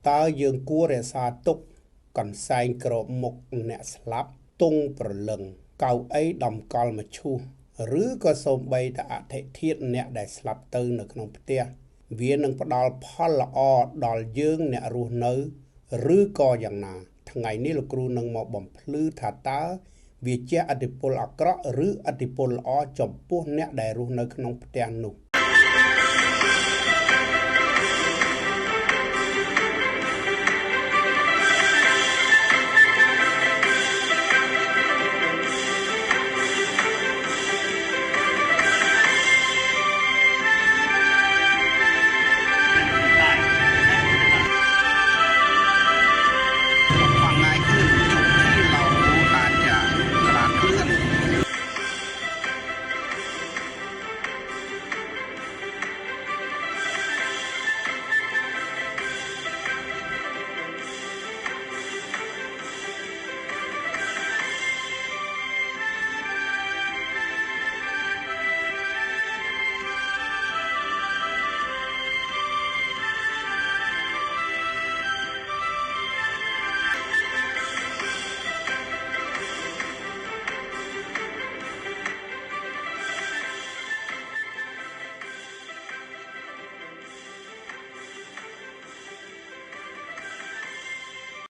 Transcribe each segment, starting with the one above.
តើយើងគួររក្សាទុកកន្សែងក្របមុខអ្នកស្លាប់ទង់ព្រលឹងកៅអីដំកល់មឈូសឬក៏សូម្បីតែអធិធាតុអ្នកដែលស្លាប់ទៅនៅក្នុងផ្ទះវានឹងផ្ដល់ផលល្អដល់យើងអ្នករស់នៅឬក៏យ៉ាងណាថ្ងៃនេះលោកគ្រូនឹងមកបំភ្លឺថាតើវាជាឥទ្ធិពលអាក្រក់ឬឥទ្ធិពលល្អចំពោះអ្នកដែលរស់នៅក្នុងផ្ទះនោះ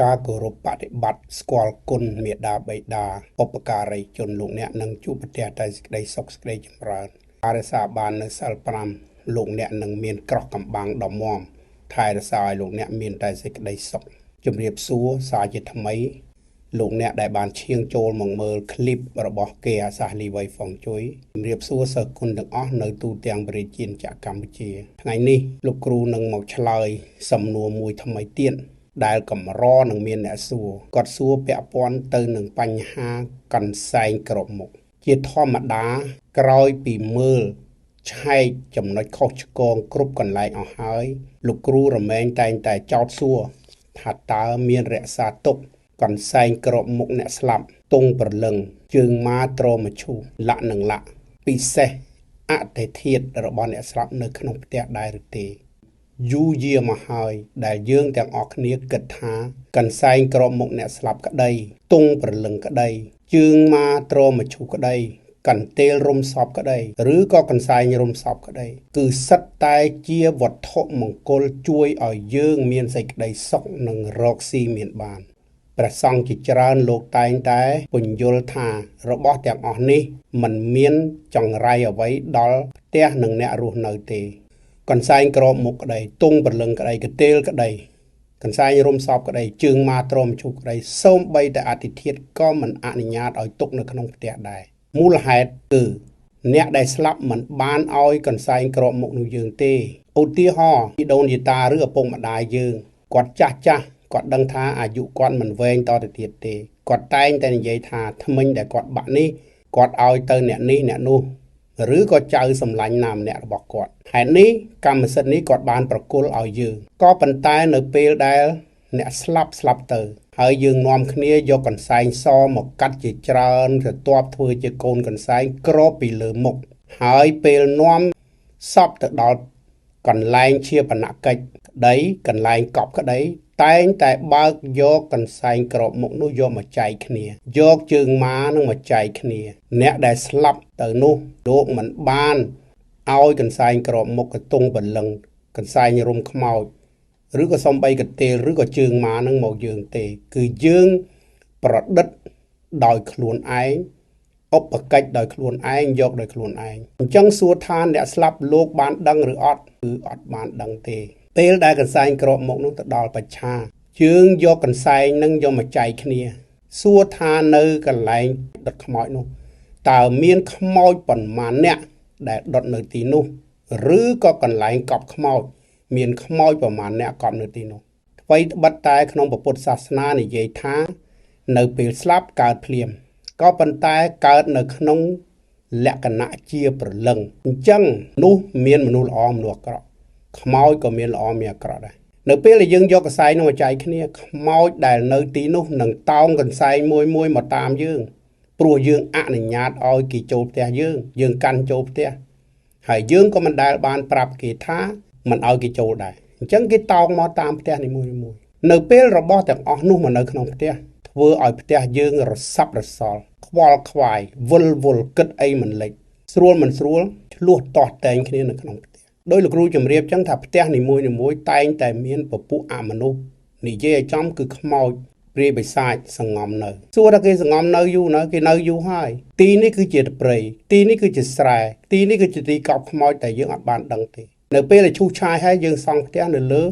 ការគោរពបដិបត្តិស្គាល់គុណមេដាបិតាឧបការីជនលោកអ្នកនឹងជួបប្រទះតែសេចក្តីសុខសេចក្តីចម្រើនការរក្សាបាននៅសិល5លោកអ្នកនឹងមានក្រោះកំបាំងដ៏មាំថែរក្សាឲ្យលោកអ្នកមានតែសេចក្តីសុខជំរាបសួរសារជាថ្មីលោកអ្នកដែលបានឈៀងចូលមកមើលคลิปរបស់គេអាសាសលីវៃហ្វុងជួយជំរាបសួរសិស្សគុណទាំងអស់នៅទូទាំងប្រទេសជាតិកម្ពុជាថ្ងៃនេះលោកគ្រូនឹងមកឆ្លើយសំណួរមួយថ្មីទៀតដែលកម្រនឹងមានអ្នកសួរគាត់សួរពាក់ព័ន្ធទៅនឹងបញ្ហាកន្សែងក្របមុខជាធម្មតាក្រោយពីមើលឆែកចំណុចខុសឆ្គងគ្រប់កន្លែងអស់ហើយលោកគ្រូរមែងតែងតែចោទសួរថាតើមានរក្សាទុកកន្សែងក្របមុខអ្នកស្លាប់ទង់ព្រលឹងជើងម៉ាត្រមឈូសលក្ខនឹងលក្ខពិសេសអធិធាតុរបស់អ្នកស្លាប់នៅក្នុងផ្ទះដែរឬទេយូរយារមកហើយដែលយើងទាំងអស់គ្នាគិតថាកន្សែងក្របមុខអ្នកស្លាប់ក្តីទង់ព្រលឹងក្តីជើងម៉ាត្រមឈូសក្តីកន្ទេលរុំសពក្តីឬក៏កន្សែងរុំសពក្តីគឺសិតតែជាវត្ថុមង្គលជួយឲ្យយើងមានសេចក្តីសុខនិងរកស៊ីមានបានព្រះសង្ឃជាច្រើនលោកតែងតែពន្យល់ថារបស់ទាំងអស់នេះមិនមានចង្រៃអ្វីដល់ផ្ទះនិងអ្នករស់នៅទេកន្សែងក្របមុខក្តីទង់ព្រលឹងក្តីកន្ទេលក្តីកន្សែងរុំសពក្តីជើងម៉ាត្រមឈូសក្តីសូម្បីតែអធិធាតុក៏មិនអនុញ្ញាតឲ្យទុកនៅក្នុងផ្ទះដែរមូលហេតុគឺអ្នកដែលស្លាប់មិនបានឲ្យកន្សែងក្របមុខនោះយើងទេឧទាហរណ៍ជីដូនជីតាឬឪពុកម្ដាយយើងគាត់ចាស់គាត់ដឹងថាអាយុគាត់មិនវែងតទៅទៀតទេគាត់តែងតែនិយាយថាថ្មិញដែលគាត់បាក់នេះគាត់ឲ្យទៅអ្នកនេះអ្នកនោះឬក៏ចៅសម្លាញ់ណាម្នាក់របស់គាត់ហេតុនេះកម្មសិទ្ធិនេះគាត់បានប្រគល់ឲ្យយើងក៏ប៉ុន្តែនៅពេលដែលអ្នកស្លាប់ទៅហើយយើងនាំគ្នាយកកន្សែងសមកកាត់ជាច្រើនទៅទ័ពធ្វើជាកូនកន្សែងក្របពីលើមុខហើយពេលនាំសពទៅដល់កន្លែងជាបណកិច្ចក្តីកន្លែងកប់ក្តីតែងតែបើកយកកន្សែងក្របមុខនោះយកមកចែកគ្នាយកជើងម៉ានឹងមកចែកគ្នាអ្នកដែលស្លាប់ទៅនោះលោកមិនបានឲ្យកន្សែងក្របមុខកទង់បលឹងកន្សែងរុំខ្មោចឬក៏សំបីកន្ទេលឬក៏ជើងម៉ានឹងមកយើងទេគឺយើងប្រឌិតដោយខ្លួនឯងឧបកិច្ចដោយខ្លួនឯងយកដោយខ្លួនឯងអញ្ចឹងសួរថាអ្នកស្លាប់លោកបានដឹងឬអត់គឺអត់បានដឹងទេពេលដែលកន្សែងក្របមុខនោះទៅដល់បច្ឆាយើងយកកន្សែងនឹងយកមកចែកគ្នាសួរថានៅកន្លែងដុតខ្មោចនោះតើមានខ្មោចប៉ុន្មានអ្នកដែលដុតនៅទីនោះឬក៏កន្លែងកប់ខ្មោចមានខ្មោចប្រមាណអ្នកកប់នៅទីនោះអ្វីត្បិតតែក្នុងពុទ្ធសាសនានិយាយថានៅពេលស្លាប់កើតភ្លាមក៏ប៉ុន្តែកើតនៅក្នុងលក្ខណៈជាព្រលឹងអញ្ចឹងនោះមានមនុស្សល្អមនុស្សអាក្រក់ខ្មោចក៏មានល្អមានអាក្រក់ដែរនៅពេលដែលយើងយកកន្សែងនោះមកចែកគ្នាខ្មោចដែលនៅទីនោះនឹងតោងកន្សែងមួយមកតាមយើងព្រោះយើងអនុញ្ញាតឲ្យគេចូលផ្ទះយើងកាន់ចូលផ្ទះហើយយើងក៏មិនដែលបានប្រាប់គេថាមិនឲ្យគេចូលដែរ អញ្ចឹងគេតោងមកតាមផ្ទះនីមួយៗនៅពេលរបស់ទាំងអស់នោះមកនៅក្នុងផ្ទះធ្វើឲ្យផ្ទះយើងរស័ព្ទរសល់ខ្វល់ខ្វាយវិលវល់គិតអីមិនលេចស្រួលមិនស្រួលឆ្លោះទាស់តែងគ្នានៅក្នុងផ្ទះដោយលោកគ្រូជំរាបចឹងថាផ្ទះនីមួយៗតែងតែមានពពួកអមនុស្សនិយាយឲ្យចំគឺខ្មោចព្រាយបិសាចសងំនៅសួរថាគេសងំនៅយូរនៅគេនៅយូរហើយទីនេះគឺជាព្រៃទីនេះគឺជាស្រែទីនេះគឺជាទីកប់ខ្មោចតែយើងអត់បានដឹងទេនៅពេលដែលឈូសឆាយហើយយើងសង់ផ្ទះនៅលើ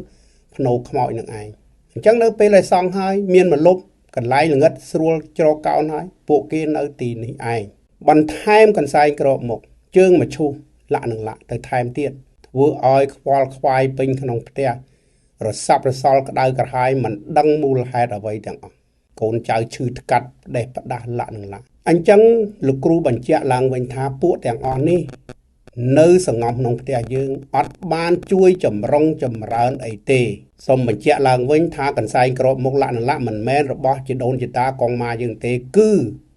ភ្នូខ្មោចនឹងឯងអញ្ចឹងនៅពេលដែលសង់ហើយមានម្លប់កន្លែងល្ងិតស្រួលជ្រកកោនហើយពួកគេនៅទីនេះឯងបន្ថែមកន្សែងក្របមុខជើងមកឈូសលាក់នឹងលាក់ទៅថែមទៀតធ្វើឲ្យខ្វល់ខ្វាយពេញក្នុងផ្ទះរស័ព្ទរសល់ក្តៅក្រហាយមិនដឹងមូលហេតុអ្វីទាំងអស់កូនចៅឈឺថ្កាត់ផ្ដេសផ្ដាស់លាក់នឹងលាក់អញ្ចឹងលោកគ្រូបញ្ជាក់ឡើងវិញថាពួកទាំងអស់នេះនៅសងំក្នុងផ្ទះយើងអត់បានជួយចម្រុងចម្រើនអីទេសូមបញ្ជាក់ឡើងវិញថាកន្សែងក្របមុខលាក់នឹងលាក់មិនមែនរបស់ជីដូនជីតាកងម៉ាយើងទេគឺ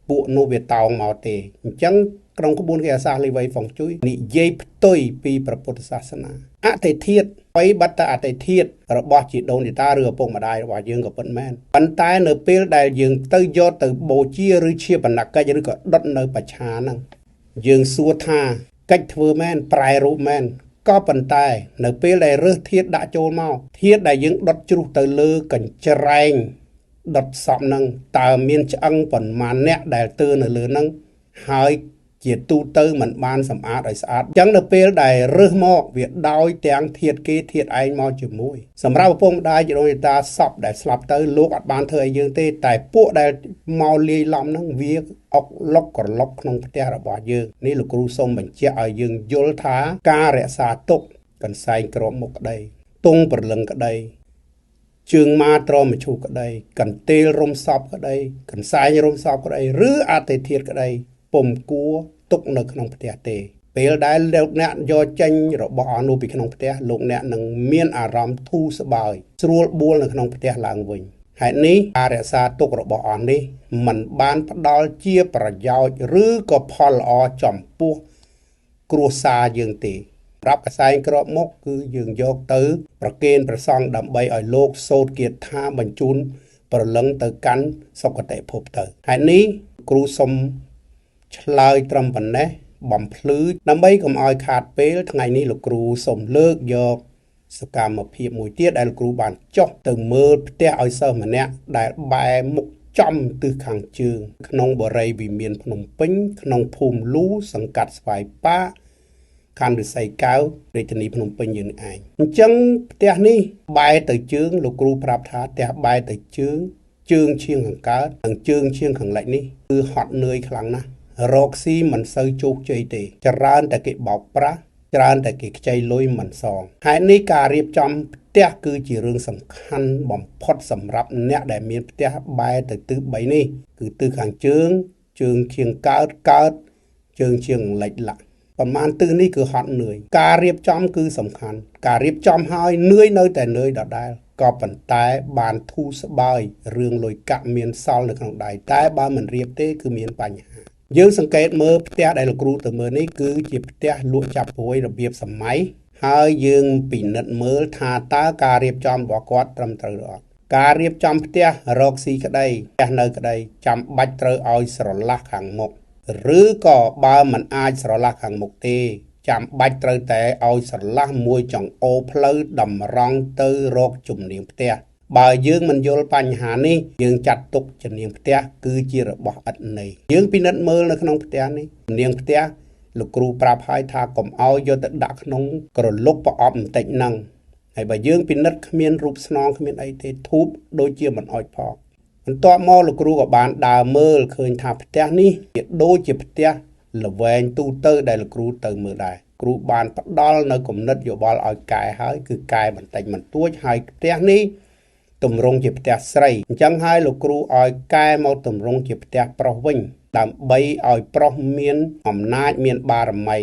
ពួកនោះវាតោងមកទេអញ្ចឹងក្នុងក្បួនគេអាសាសលីវៃហ្វុងជួយនិយាយផ្ទុយពីព្រះពុទ្ធសាសនាអតិធាតុបៃបត្តអតិធាតុរបស់ជីដូនជីតាឬឪពុកម្ដាយរបស់យើងក៏ពិតមែនប៉ុន្តែនៅពេលដែលយើងទៅយកទៅបូជាឬជាបណ្ណកិច្ចឬក៏ដុតនៅបច្ឆាហ្នឹងយើងសួរថាកិច្ចធ្វើមែនប្រែរូបមែនក៏ប៉ុន្តែនៅពេលដែលរើសធាតុដាក់ចូលមកធាតុដែលយើងដុតជ្រុះទៅលើកញ្ច្រែងដុតសពហ្នឹងតើមានឆ្អឹងប៉ុន្មានអ្នកដែលទើនៅលើហ្នឹងហើយជាទូទៅមិនបានសម្អាតឲ្យស្អាតអញ្ចឹងនៅពេលដែលរើសមកវាដោយទាំងធាតុគេធាតុឯងមកជាមួយសម្រាប់ឪពុកម្ដាយជីដូនជីតាសពដែលស្លាប់ទៅលោកអត់បានធ្វើឲ្យយើងទេតែពួកដែលមកលាយឡំហ្នឹងវាអុកលុកក្រឡុកក្នុងផ្ទះរបស់យើងនេះលោកគ្រូសូមបញ្ជាក់ឲ្យយើងយល់ថាការរក្សាទុកកន្សែងក្របមុខក្ដីទង់ព្រលឹងក្ដីជើងម៉ាត្រមឈូសក្ដីកន្ទេលរុំសពក្ដីកន្សែងរុំសពក្ដីឬអតិធាតុក្ដីពុំគួរទុកនៅក្នុងផ្ទះទេពេលដែលលោកអ្នកយកចេញរបស់អស់នោះពីក្នុងផ្ទះលោកអ្នកនឹងមានអារម្មណ៍ធូរស្បើយស្រួលបួលនៅក្នុងផ្ទះឡើងវិញហេតុនេះការរក្សាទុករបស់អស់នេះមិនបានផ្ដល់ជាប្រយោជន៍ឬក៏ផលល្អចំពោះគ្រួសារយើងទេប្រាប់កសែងក្របមុខគឺយើងយកទៅប្រគេនព្រះសង្ឃដើម្បីឲ្យលោកសូត្រគាថាបញ្ជូនប្រលឹងទៅកាន់សុគតិភពទៅហេតុនេះគ្រូសូមឆ្លើយត្រឹមប៉ុណ្ណេះបំភ្លឺដើម្បីកុំឲ្យខាតពេលថ្ងៃនេះលោកគ្រូសូមលើកយកសកម្មភាពមួយទៀតដែលលោកគ្រូបានចុះទៅមើលផ្ទះឲ្យសិស្សម្នាក់ដែលបែរមុខចំទិសខាងជើងក្នុងបរិយាវិមានភ្នំពេញក្នុងភូមិលូសង្កាត់ស្វាយប៉ាខណ្ឌរិស័យកែវរាជធានីភ្នំពេញយើងឯងអញ្ចឹងផ្ទះនេះបែរទៅជើងលោកគ្រូប្រាប់ថាផ្ទះបែរទៅជើងឈៀងខាងកើតនិងជើងឈៀងខាងលិចនេះគឺហត់នឿយខ្លាំងណាស់រកស៊ីមិនសូវជោគជ័យទេច្រើនតែគេបោកប្រាស់ច្រើនតែគេខ្ចីលុយមិនសងហេតុនេះការរៀបចំផ្ទះគឺជារឿងសំខាន់បំផុតសម្រាប់អ្នកដែលមានផ្ទះបែរទៅទិស3នេះគឺទិសខាងជើងជើងឈៀងកើតជើងឈៀងលិចលាក់ប្រហែលទិសនេះគឺហត់នឿយការរៀបចំគឺសំខាន់ការរៀបចំហើយនឿយនៅតែនឿយដដែលក៏ប៉ុន្តែបានធូរស្បើយរឿងលុយកាក់មានសល់នៅក្នុងដៃតែបើមិនរៀបទេគឺមានបញ្ហាយើងសង្កេតមើលផ្ទះដែលលោកគ្រូទៅមើលនេះគឺជាផ្ទះលក់ចាប់ព្រួយរបៀបសម័យហើយយើងពិនិត្យមើលថាតើការរៀបចំរបស់គាត់ត្រឹមត្រូវឬអត់ការរៀបចំផ្ទះរកស៊ីក្តីផ្ទះនៅក្តីចាំបាច់ត្រូវឲ្យស្រឡះខាងមុខឬក៏បើមិនអាចស្រឡះខាងមុខទេចាំបាច់ត្រូវតែឲ្យស្រឡះមួយចង្អូរផ្លូវតម្រង់ទៅរកជំនាញផ្ទះបើយើងមិនយល់បញ្ហានេះយើងចាត់ទុកជំនាញផ្ទះគឺជារបស់ឥតន័យយើងពិនិត្យមើលនៅក្នុងផ្ទះនេះជំនាញផ្ទះលោកគ្រូប្រាប់ឲ្យថាកុំឲ្យយកទៅដាក់ក្នុងក្រឡុកប្រអប់បន្តិចហ្នឹងហើយបើយើងពិនិត្យគ្មានរូបស្នងគ្មានអីទេធូបដូចជាមិនអោចផងបន្ទាប់មកលោកគ្រូក៏បានដើរមើលឃើញថាផ្ទះនេះជាដូចជាផ្ទះល្វែងទូទៅដែលលោកគ្រូទៅមើលដែរគ្រូបានផ្ដល់នៅគំនិតយោបល់ឲ្យកែហើយគឺកែបន្តិចបន្តួចហើយផ្ទះនេះទម្រង់ជាផ្ទះស្រីអញ្ចឹងហើយលោកគ្រូឲ្យកែមកទម្រង់ជាផ្ទះប្រុសវិញដើម្បីឲ្យប្រុសមានអំណាចមានបារមី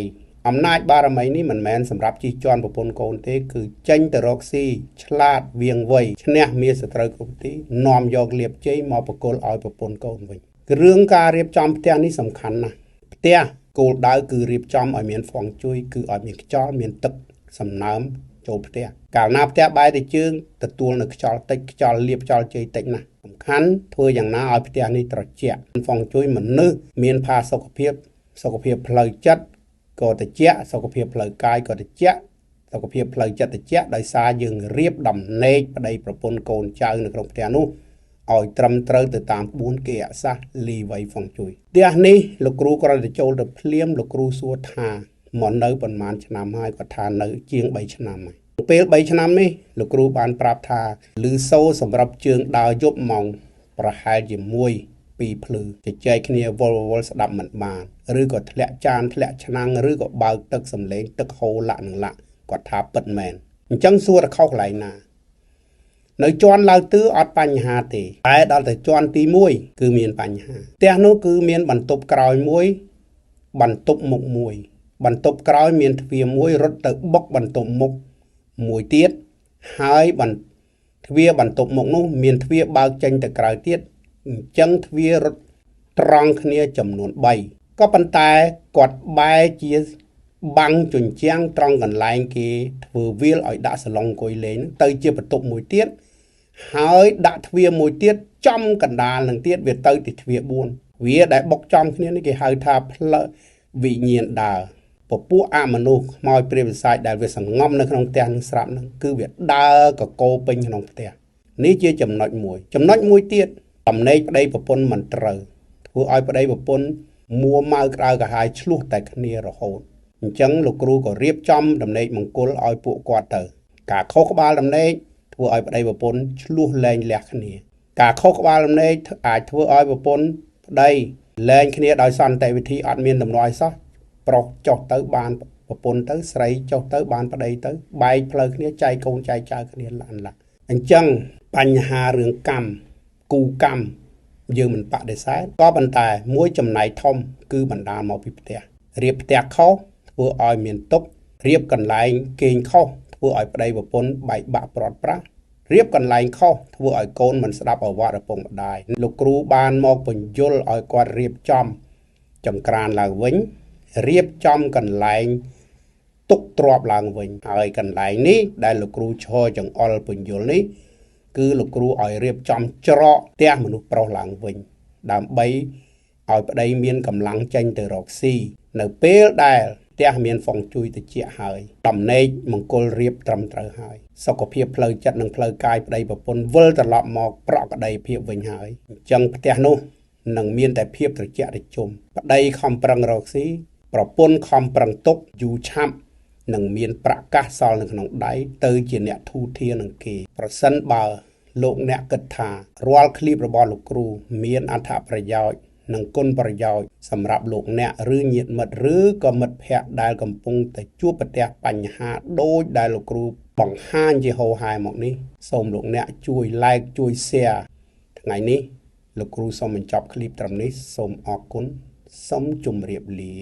អំណាចបារមីនេះមិនមែនសម្រាប់ជិះជាន់ប្រពន្ធកូនទេគឺចេញទៅរកស៊ីឆ្លាតវាងវៃឈ្នះមាសត្រូវគ្រប់ទីនាំយកលៀបជ័យមកប្រគល់ឲ្យប្រពន្ធកូនវិញរឿងការរៀបចំផ្ទះនេះសំខាន់ណាស់ផ្ទះគោលដៅគឺរៀបចំឲ្យមានហ្វុងជួយគឺឲ្យមានខ្យល់មានទឹកសំណើម ចូលផ្ទះកាលណាផ្ទះបែរទៅជើងទទួលនៅខ្យល់តិចខ្យល់លៀបខ្យល់ជ័យតិចណាស់សំខាន់ធ្វើយ៉ាងណាឲ្យផ្ទះនេះត្រជាក់ហ្វុងជួយមនុស្សមានផាសុកភាពផ្លូវចិត្តក៏ត្រជាក់សុខភាពផ្លូវកាយក៏ត្រជាក់សុខភាពផ្លូវចិត្តត្រជាក់ដោយសារយើងរៀបដំណេកប្តីប្រពន្ធកូនចៅនៅក្នុងផ្ទះនោះឲ្យត្រឹមត្រូវទៅតាមក្បួនគេអសាសលីវៃហ្វុងជួយផ្ទះនេះលោកគ្រូគ្រាន់តែចូលទៅភ្លាមលោកគ្រូសួរថាមកនៅប៉ុន្មានឆ្នាំហើយគាត់ថានៅជាង3ឆ្នាំហើយពេល3ឆ្នាំនេះលោកគ្រូបានប្រាប់ថាលឺសូរសម្រាប់ជើងដើរយប់ម៉ោងប្រហែលជាមួយពីភ្លឺជជែកគ្នាវល់ស្ដាប់មិនបានឬក៏ធ្លាក់ចានធ្លាក់ឆ្នាំងឬក៏បើកទឹកសំឡេងទឹកហូរលាក់នឹងលាក់គាត់ថាពិតមែនអញ្ចឹងសួរទៅខុសកន្លែងណានៅជាន់ឡើងទឺអត់បញ្ហាទេតែដល់ទៅជាន់ទី1គឺមានបញ្ហាផ្ទះនោះគឺមានបន្ទប់ក្រោយមួយបន្ទប់មុខមួយបន្ទប់ក្រោយមានទ្វារមួយរត់ទៅបុកបន្ទប់មុខមួយទៀតហើយទ្វារបន្ទប់មុខនោះមានទ្វារបើកចេញទៅក្រៅទៀតអញ្ចឹងទ្វាររត់ត្រង់គ្នាចំនួន3ក៏ប៉ុន្តែគាត់បែរជាបាំងជញ្ជាំងត្រង់កន្លែងគេធ្វើវាលឲ្យដាក់សឡុងអង្គុយលេងទៅជាបន្ទប់មួយទៀតហើយដាក់ទ្វារមួយទៀតចំកណ្ដាលនឹងទៀតវាទៅទីទ្វារ4វាដែលបុកចំគ្នានេះគេហៅថាផ្លូវវិញ្ញាណដើរពពួកអមនុស្សខ្មោចព្រាយបិសាចដែលវាសង្ងំនៅក្នុងផ្ទះនឹងស្រាប់នឹងគឺវាដើរកកោពេញក្នុងផ្ទះនេះជាចំណុចមួយទៀតតំណេកប្តីប្រពន្ធមិនត្រូវធ្វើឲ្យប្តីប្រពន្ធមួម៉ៅក្តៅក្រហាយឆ្លោះតែគ្នារហូតអញ្ចឹងលោកគ្រូក៏រៀបចំតំណេកមង្គលឲ្យពួកគាត់ទៅការខុសក្បាលតំណេកធ្វើឲ្យប្តីប្រពន្ធឆ្លោះលែងលះគ្នាការខុសក្បាលតំណេកអាចធ្វើឲ្យប្រពន្ធប្តីលែងគ្នាដោយសន្តិវិធីអត់មានដំណោះឲ្យសោះប្រុសចុះទៅបានប្រពន្ធទៅស្រីចុះទៅបានប្តីទៅបែកផ្លូវគ្នាចែកកូនចែកចៅគ្នាឡានឡាអញ្ចឹងបញ្ហារឿងកម្មគូកម្មយើងមិនបដិសេធក៏ប៉ុន្តែមួយចំណែកធំគឺបណ្ដាលមកពីផ្ទះរៀបផ្ទះខុសធ្វើឲ្យមានទុក្ខរៀបកន្លែងគេងខុសធ្វើឲ្យប្តីប្រពន្ធបែកបាក់ព្រាត់ប្រាសរៀបកន្លែងខុសធ្វើឲ្យកូនមិនស្ដាប់ឱវាទឪពុកម្ដាយលោកគ្រូបានមកបញ្យល់ឲ្យគាត់រៀបចំចង្ក្រានឡើងវិញរៀបចំកន្លែងទុកទ្របឡើងវិញហើយកន្លែងនេះដែលលោកគ្រូឈរចង្អុលពន្យល់នេះគឺលោកគ្រូឲ្យរៀបចំច្រកផ្ទះមនុស្សប្រុសឡើងវិញដើម្បីឲ្យប្តីមានកម្លាំងចេញទៅរកស៊ីនៅពេលដែលផ្ទះមានហ្វុងជួយតិចហើយតំណេកមង្គលរៀបត្រឹមត្រូវហើយសុខភាពផ្លូវចិត្តនិងផ្លូវកាយប្តីប្រពន្ធវិលត្រឡប់មកប្រក្រតីភាពវិញហើយអញ្ចឹងផ្ទះនោះនឹងមានតែភាពត្រជាក់ត្រជុំប្តីខំប្រឹងរកស៊ីប្រពន្ធខំប្រឹងទុកយូរឆាប់នឹងមានប្រកាសសល់នៅក្នុងដៃទៅជាអ្នកធូរធារនឹងគេប្រសិនបើលោកអ្នកគិតថារាល់ឃ្លីបរបស់លោកគ្រូមានអត្ថប្រយោជន៍និងគុណប្រយោជន៍សម្រាប់លោកអ្នកឬញាតិមិត្តឬក៏មិត្តភ័ក្តិដែលកំពុងតែជួបប្រទះបញ្ហាដូចដែលលោកគ្រូបង្ហាញជាហូរហែមកនេះសូមលោកអ្នកជួយ like ជួយ share ថ្ងៃនេះលោកគ្រូសូមបញ្ចប់ឃ្លីបត្រឹមនេះសូមអរគុណសូមជម្រាបលា